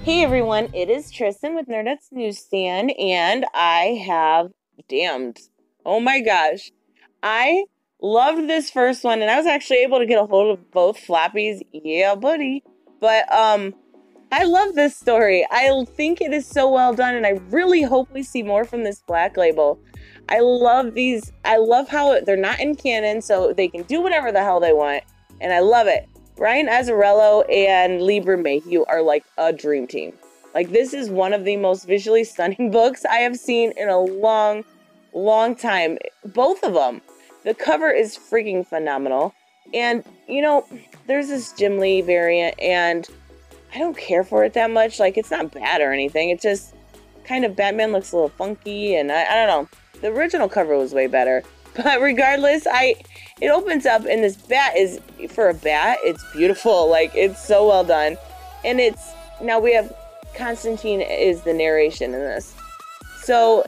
Hey everyone, it is Tristan with Nerdette's Newsstand, and I have Damned. Oh my gosh. I loved this first one, and I was actually able to get a hold of both floppies. Yeah, buddy. But I love this story. I think it is so well done, and I really hope we see more from this Black Label. I love these. I love how they're not in canon, so they can do whatever the hell they want, and I love it. Ryan Azzarello and Lee Bremejo are like a dream team. Like, this is one of the most visually stunning books I have seen in a long, long time. Both of them. The cover is freaking phenomenal. And, you know, there's this Jim Lee variant, and I don't care for it that much. Like, it's not bad or anything. It's just kind of Batman looks a little funky, and I don't know. The original cover was way better. But regardless, it opens up, and this bat is, for a bat, it's beautiful. Like, it's so well done. And now we have Constantine is the narration in this. So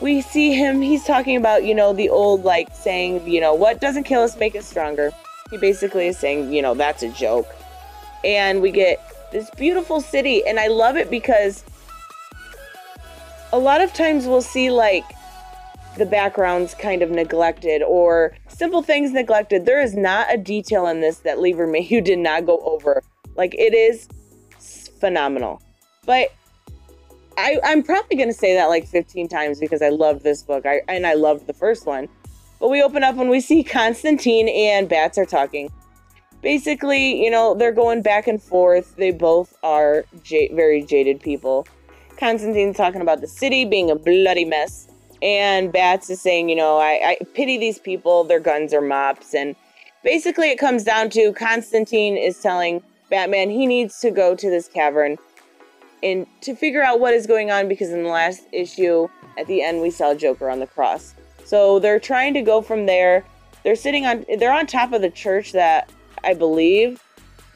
we see him, he's talking about, the old, like, saying, what doesn't kill us make us stronger. He basically is saying, that's a joke. And we get this beautiful city, and I love it because a lot of times we'll see, like, the background's kind of neglected or simple things neglected. There is not a detail in this that Lee Vermejo did not go over. Like, it is phenomenal. But I'm probably going to say that like 15 times because I loved this book. I loved the first one. But we open up and we see Constantine and Bats are talking. Basically, they're going back and forth. They both are very jaded people. Constantine's talking about the city being a bloody mess. And Bats is saying, I pity these people, their guns are mops. And basically it comes down to Constantine is telling Batman he needs to go to this cavern and to figure out what is going on, because in the last issue, at the end, we saw Joker on the cross. So they're trying to go from there. They're on top of the church that I believe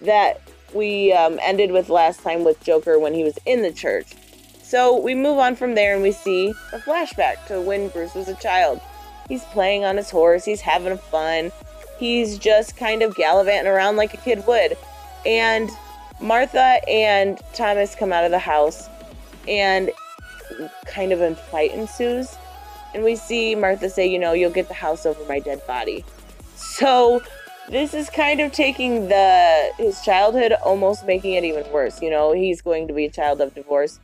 that we ended with last time with Joker when he was in the church. So we move on from there and we see a flashback to when Bruce was a child. He's playing on his horse. He's having fun. He's just kind of gallivanting around like a kid would. And Martha and Thomas come out of the house and kind of a fight ensues. And we see Martha say, you'll get the house over my dead body. So this is kind of taking his childhood, almost making it even worse. He's going to be a child of divorce.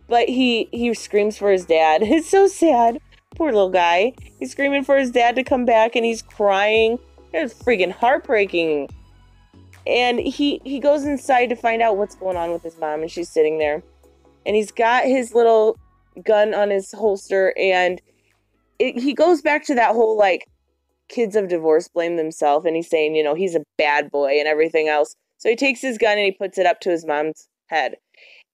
But he screams for his dad. It's so sad. Poor little guy. He's screaming for his dad to come back, and he's crying. It's freaking heartbreaking. And he goes inside to find out what's going on with his mom, and she's sitting there. And he's got his little gun on his holster, and he goes back to that whole, like, kids of divorce blame themselves, and he's saying, he's a bad boy and everything else. So he takes his gun and he puts it up to his mom's head.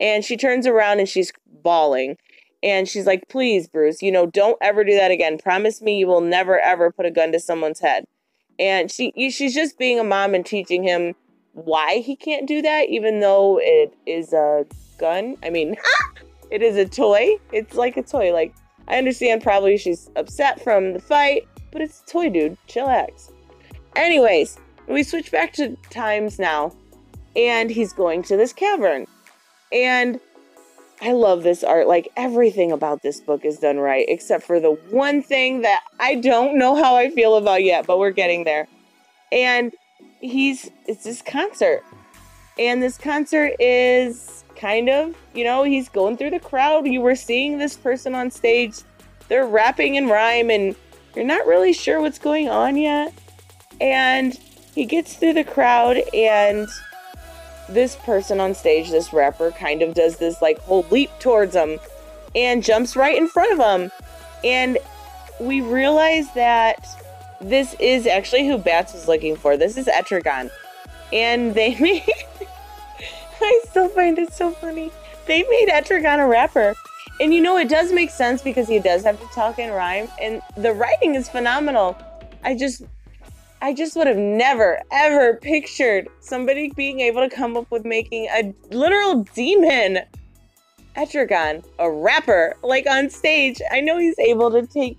And she turns around and she's bawling. And she's like, please, Bruce, don't ever do that again. Promise me you will never, ever put a gun to someone's head. And she's just being a mom and teaching him why he can't do that, even though it is a gun. I mean, it is a toy. It's like a toy. Like, I understand probably she's upset from the fight, but it's a toy, dude. Chillax. Anyways, we switch back to times now. And he's going to this cavern. And I love this art. Like, everything about this book is done right, except for the one thing that I don't know how I feel about yet, but we're getting there. And it's this concert. And this concert is kind of, he's going through the crowd. You were seeing this person on stage. They're rapping in rhyme, and you're not really sure what's going on yet. And he gets through the crowd, and this person on stage, this rapper, kind of does this like whole leap towards him and jumps right in front of him. And we realize that this is actually who Bats was looking for. This is Etrigan. And they made, I still find it so funny. They made Etrigan a rapper. And it does make sense because he does have to talk in rhyme. And the writing is phenomenal. I just would have never, ever pictured somebody being able to come up with making a literal demon, Etrigan, a rapper, like on stage. I know he's able to take,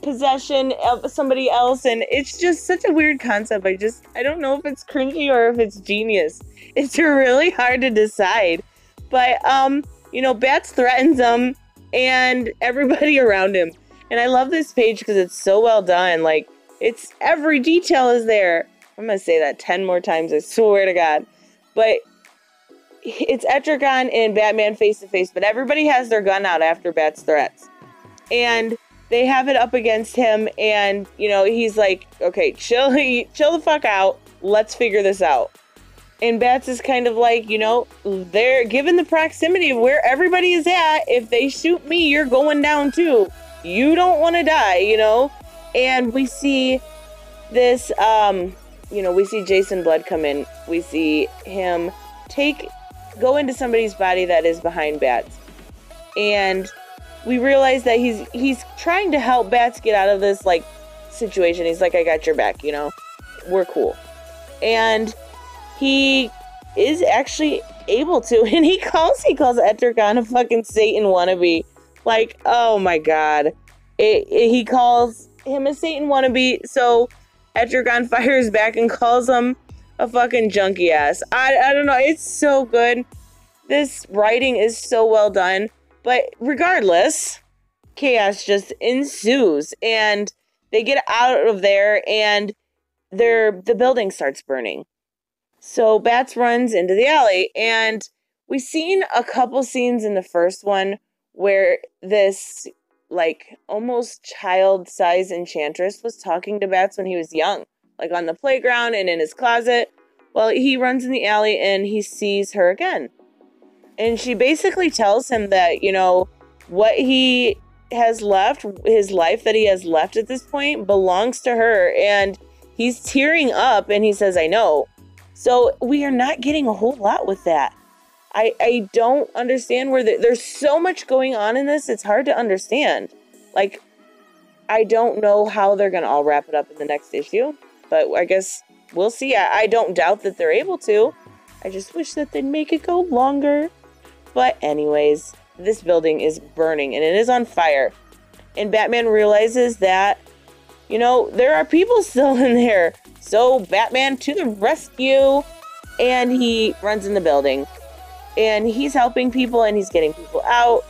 possession of somebody else, and it's just such a weird concept. I don't know if it's cringy or if it's genius. It's really hard to decide. But Bats threatens him and everybody around him. And I love this page because it's so well done. Like, it's every detail is there. I'm gonna say that 10 more times, I swear to God. But it's Etrigan and Batman face to face, but everybody has their gun out after Bat's threats. And they have it up against him, and, he's like, okay, chill the fuck out. Let's figure this out. And Bats is kind of like, they're given the proximity of where everybody is at. If they shoot me, you're going down too. You don't want to die, And we see this, we see Jason Blood come in. We see him go into somebody's body that is behind Bats. And we realize that he's trying to help Bats get out of this, situation. He's like, I got your back, We're cool. And he is actually able to, and he calls Etrigan a fucking Satan wannabe. Like, oh my God. He calls him a Satan wannabe, so Etrigan fires back and calls him a fucking junkie ass. I don't know, it's so good. This writing is so well done. But regardless, chaos just ensues, and they get out of there, and the building starts burning. So Bats runs into the alley, and we've seen a couple scenes in the first one where this, almost child-sized enchantress was talking to Bats when he was young, on the playground and in his closet. Well, he runs in the alley, and he sees her again. And she basically tells him that, what he has left, his life that he has left at this point, belongs to her. And he's tearing up, and he says, I know. So we are not getting a whole lot with that. I don't understand there's so much going on in this, it's hard to understand. I don't know how they're going to all wrap it up in the next issue, but I guess we'll see. I don't doubt that they're able to. I just wish that they'd make it go longer. But anyways, this building is burning, and it is on fire. And Batman realizes that, there are people still in there. So Batman to the rescue, and he runs in the building. And he's helping people, and he's getting people out.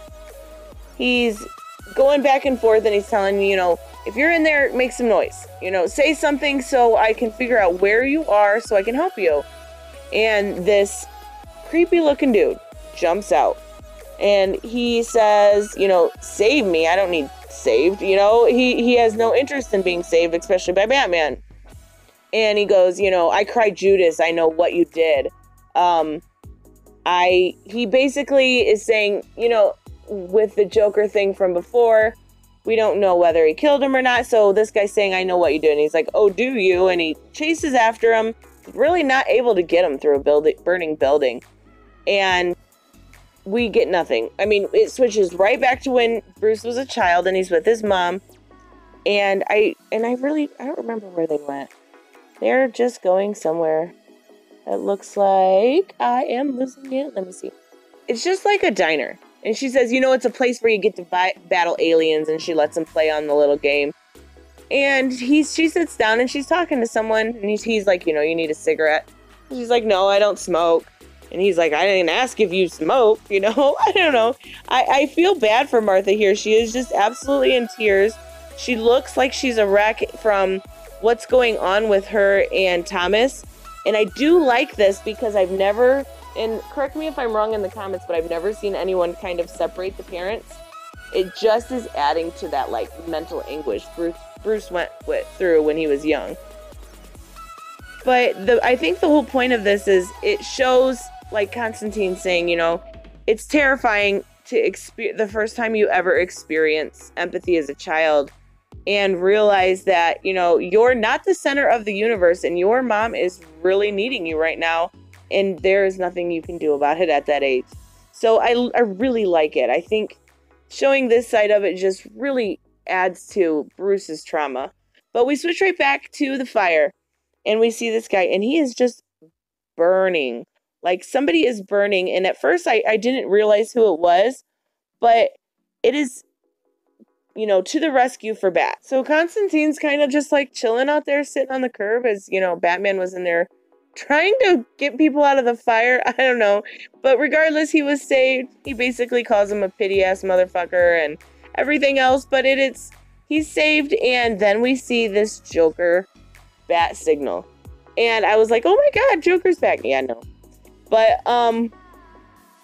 He's going back and forth, and he's telling me, if you're in there, make some noise. Say something so I can figure out where you are so I can help you. And this creepy looking dude jumps out. And he says, save me. I don't need saved. He has no interest in being saved, especially by Batman. And he goes, I cried Judas. I know what you did. He basically is saying, with the Joker thing from before, we don't know whether he killed him or not. So this guy's saying, I know what you did. And he's like, oh, do you? And he chases after him, really not able to get him through a burning building. And we get nothing. I mean, it switches right back to when Bruce was a child and he's with his mom. And I don't remember where they went. They're just going somewhere. It looks like I am losing it. Let me see. It's just like a diner. And she says, it's a place where you get to battle aliens, and she lets him play on the little game. And she sits down and she's talking to someone, and he's like, you need a cigarette. And she's like, no, I don't smoke. And he's like, I didn't ask if you smoke, I don't know. I feel bad for Martha here. She is just absolutely in tears. She looks like she's a wreck from what's going on with her and Thomas. And I do like this because I've never, and correct me if I'm wrong in the comments, but I've never seen anyone kind of separate the parents. It just is adding to that mental anguish Bruce went through when he was young. But I think the whole point of this is it shows, like Constantine saying, it's terrifying to experience the first time you ever experience empathy as a child and realize that, you're not the center of the universe and your mom is really needing you right now. And there is nothing you can do about it at that age. So I really like it. I think showing this side of it just really adds to Bruce's trauma. But we switch right back to the fire and we see this guy and he is just burning. Like somebody is burning. And at first I didn't realize who it was, but it is you know, to the rescue for Bat. So Constantine's kind of just like chilling out there, sitting on the curb as, you know, Batman was in there trying to get people out of the fire. I don't know. But regardless, he was saved. He basically calls him a pity-ass motherfucker and everything else. But he's saved. And then we see this Joker bat signal. And I was like, oh my God, Joker's back. Yeah, no. But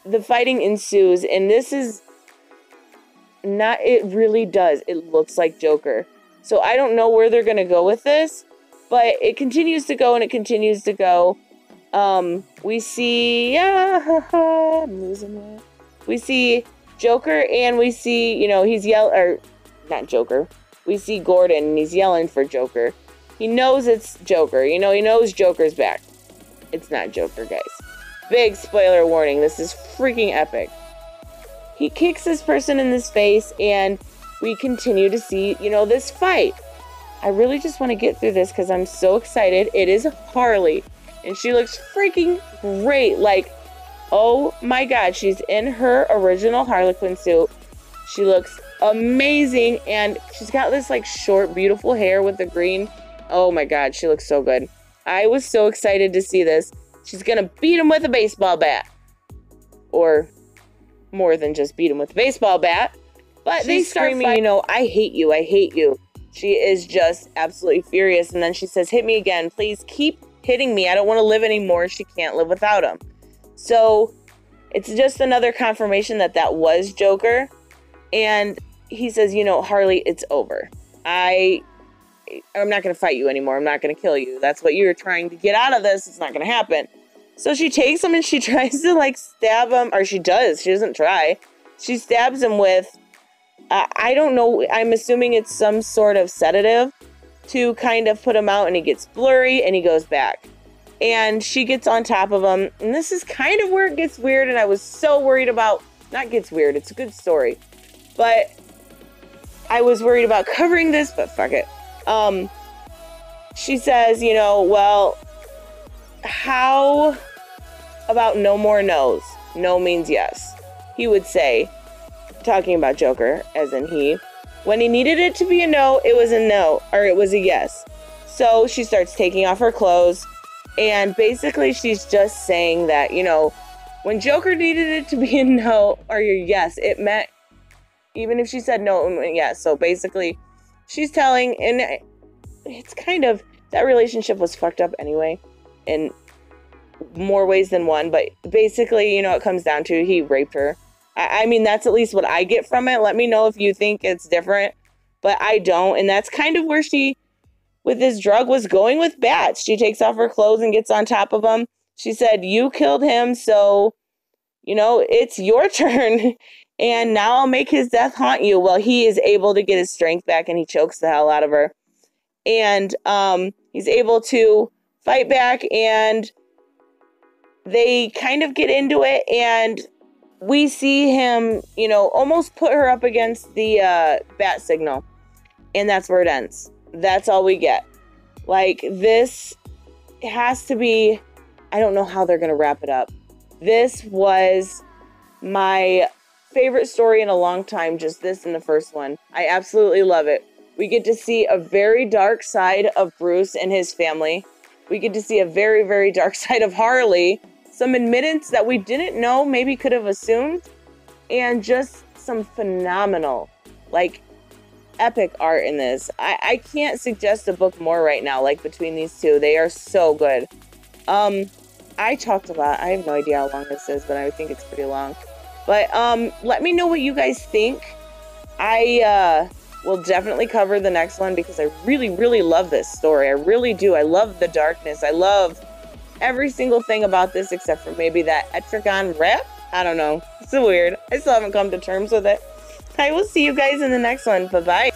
the fighting ensues. And this is not, it really does. It looks like Joker. So I don't know where they're going to go with this. But it continues to go and it continues to go. We see, I'm losing that. We see Joker and we see, you know, he's not Joker. We see Gordon and he's yelling for Joker. He knows it's Joker. You know, he knows Joker's back. It's not Joker, guys. Big spoiler warning. This is freaking epic. He kicks this person in the face and we continue to see, you know, this fight. I really just want to get through this because I'm so excited. It is Harley, and she looks freaking great. Like, oh my God, she's in her original Harlequin suit. She looks amazing, and she's got this like short, beautiful hair with the green. Oh my God, she looks so good. I was so excited to see this. She's gonna beat him with a baseball bat, or more than just beat him with a baseball bat. But they start screaming, you know, I hate you, I hate you. She is just absolutely furious. And then she says, hit me again. Please keep hitting me. I don't want to live anymore. She can't live without him. So it's just another confirmation that was Joker. And he says, you know, Harley, it's over. I'm not going to fight you anymore. I'm not going to kill you. That's what you're trying to get out of this. It's not going to happen. So she takes him and she tries to like stab him. Or she does. She doesn't try. She stabs him with, I don't know, I'm assuming it's some sort of sedative to kind of put him out, and he gets blurry and he goes back. And she gets on top of him, and this is kind of where it gets weird, and I was so worried about, not gets weird, it's a good story, but I was worried about covering this, but fuck it. She says, you know, well, how about no more no's? No means yes. He would say, talking about Joker, as in he, when he needed it to be a no, it was a no, or it was a yes. So she starts taking off her clothes, and basically she's just saying that, you know, when Joker needed it to be a no or a yes, it meant, even if she said no, it meant yes. So basically she's telling, and it's kind of, that relationship was fucked up anyway, in more ways than one, but basically, you know, it comes down to he raped her. I mean, that's at least what I get from it. Let me know if you think it's different, but I don't. And that's kind of where she, with this drug, was going with Bats. She takes off her clothes and gets on top of him. She said, you killed him, so, you know, it's your turn. And now I'll make his death haunt you. Well, he is able to get his strength back, and he chokes the hell out of her. And he's able to fight back, and they kind of get into it, and we see him, you know, almost put her up against the bat signal. And that's where it ends. That's all we get. Like, this has to be, I don't know how they're going to wrap it up. This was my favorite story in a long time, just this and the first one. I absolutely love it. We get to see a very dark side of Bruce and his family. We get to see a very, very dark side of Harley. Some admittance that we didn't know, maybe could have assumed, and just some phenomenal, like, epic art in this. I can't suggest a book more right now, like, between these two. They are so good. I talked a lot. I have no idea how long this is, but I think it's pretty long. But let me know what you guys think. I will definitely cover the next one because I really, really love this story. I really do. I love the darkness. I love every single thing about this except for maybe that Etrigan rep. I don't know. It's so weird. I still haven't come to terms with it. I will see you guys in the next one. Bye-bye.